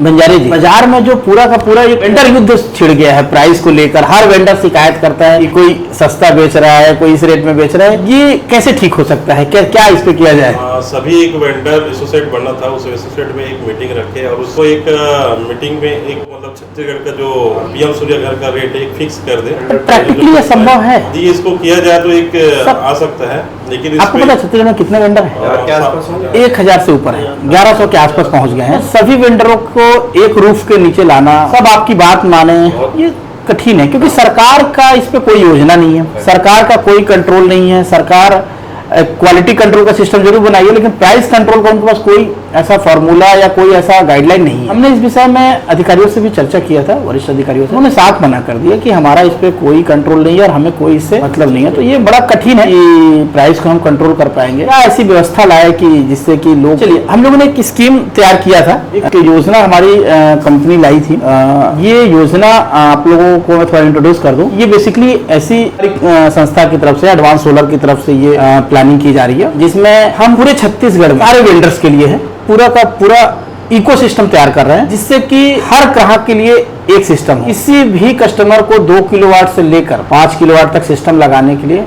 बंजारे जी, बाजार में जो पूरा का पूरा एक वेंडर युद्ध छिड़ गया है प्राइस को लेकर। हर वेंडर शिकायत करता है कि कोई सस्ता बेच रहा है, कोई इस रेट में बेच रहा है। ये कैसे ठीक हो सकता है? क्या इस पे किया जाए? सभी एक वेंडर एसोसिएट बनना था, उस एसोसिएट में एक मीटिंग रखे और उसको एक मीटिंग में एक मतलब छत्तीसगढ़ का जो पीएम सूर्य घर का रेट एक फिक्स कर दे। प्रैक्टिकली ये संभव है? जी, इसको किया जाए तो एक आ सकता है, लेकिन आपको पता छत्तीसगढ़ में कितने वेंडर है? 1000 से ऊपर है, 1100 के आसपास पहुंच गए हैं। सभी वेंडरों को एक रूफ के नीचे लाना, सब आपकी बात माने, ये कठिन है क्योंकि सरकार का इस पे कोई योजना नहीं है, सरकार का कोई कंट्रोल नहीं है। सरकार क्वालिटी कंट्रोल का सिस्टम जरूर बनाइए, लेकिन प्राइस कंट्रोल का उनके पास कोई ऐसा फॉर्मूला या कोई ऐसा गाइडलाइन नहीं है। हमने इस विषय में अधिकारियों से भी चर्चा किया था, वरिष्ठ अधिकारियों से। उन्होंने साफ मना कर दिया कि हमारा इस पे कोई कंट्रोल नहीं है और हमें कोई इससे मतलब नहीं है। तो ये बड़ा कठिन है कि प्राइस को हम कंट्रोल कर पाएंगे। क्या ऐसी व्यवस्था लाए कि जिससे कि लोग, चलिए हम लोगों ने एक स्कीम तैयार किया था, एक योजना हमारी कंपनी लाई थी। ये योजना आप लोगों को मैं थोड़ा इंट्रोड्यूस कर दूं। ये बेसिकली ऐसी संस्था की तरफ से, एडवांस सोलर की तरफ से ये प्लानिंग की जा रही है, जिसमें हम पूरे छत्तीसगढ़ में सारे वेंडर्स के लिए है पूरा का पूरा इकोसिस्टम तैयार कर रहे हैं, जिससे कि हर ग्राहक के लिए एक सिस्टम हो। किसी भी कस्टमर को 2 किलोवाट से लेकर 5 किलोवाट तक सिस्टम लगाने के लिए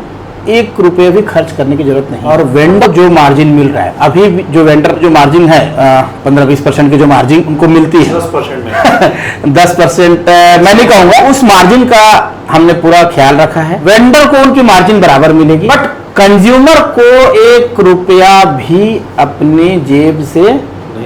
1 रुपये भी खर्च करने की जरूरत नहीं। और वेंडर जो मार्जिन मिल रहा है, अभी जो वेंडर जो मार्जिन है 15-20% की जो मार्जिन उनको मिलती है 10% में 10% मैं नहीं कहूंगा, उस मार्जिन का हमने पूरा ख्याल रखा है। वेंडर को उनकी मार्जिन बराबर मिलेगी, बट कंज्यूमर को 1 रुपया भी अपने जेब से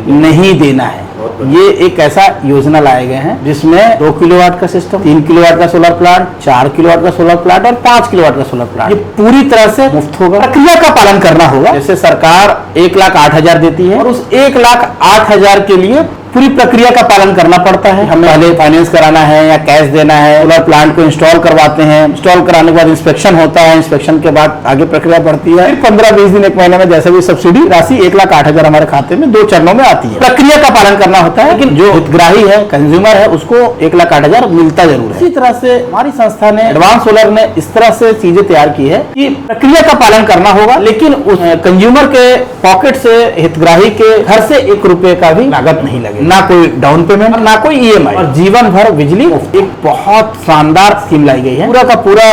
नहीं देना है। ये एक ऐसा योजना लाए गए हैं जिसमें 2 किलोवाट का सिस्टम, 3 किलोवाट का सोलर प्लांट, 4 किलोवाट का सोलर प्लांट और 5 किलोवाट का सोलर प्लांट, ये पूरी तरह से मुफ्त होगा। प्रक्रिया का पालन करना होगा। जैसे सरकार 1,08,000 देती है और उस 1,08,000 के लिए पूरी प्रक्रिया का पालन करना पड़ता है। हमें पहले फाइनेंस कराना है या कैश देना है, सोलर प्लांट को इंस्टॉल करवाते हैं, इंस्टॉल कराने के बाद इंस्पेक्शन होता है, इंस्पेक्शन के बाद आगे प्रक्रिया बढ़ती है। फिर 15-20 दिन, 1 महीने में जैसे भी सब्सिडी राशि 1,08,000 हमारे खाते में 2 चरणों में आती है। प्रक्रिया का पालन करना होता है, लेकिन जो हितग्राही है, कंज्यूमर है, उसको 1,08,000 मिलता जरूर है। इसी तरह से हमारी संस्था ने, एडवांस सोलर ने इस तरह से चीजें तैयार की है कि प्रक्रिया का पालन करना होगा, लेकिन उस कंज्यूमर के पॉकेट से, हितग्राही के घर से 1 रुपये का भी लागत नहीं लगेगा, ना कोई डाउन पेमेंट, ना कोई ईएमआई, और जीवन भर बिजली। एक बहुत शानदार स्कीम लाई गई है। पूरा का पूरा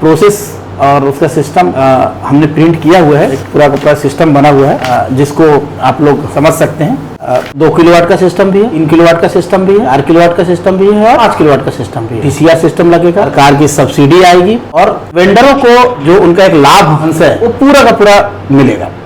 प्रोसेस और उसका सिस्टम हमने प्रिंट किया हुआ है। पूरा का पूरा सिस्टम बना हुआ है, जिसको आप लोग समझ सकते हैं। 2 किलोवाट का सिस्टम भी है, 3 किलोवाट का सिस्टम भी है, 4 किलोवाट का सिस्टम भी है और 5 किलोवाट का सिस्टम भी है। टीसीआर सिस्टम लगेगा, सरकार की सब्सिडी आएगी और वेंडरों को जो उनका एक लाभ अंश है वो पूरा का पूरा मिलेगा।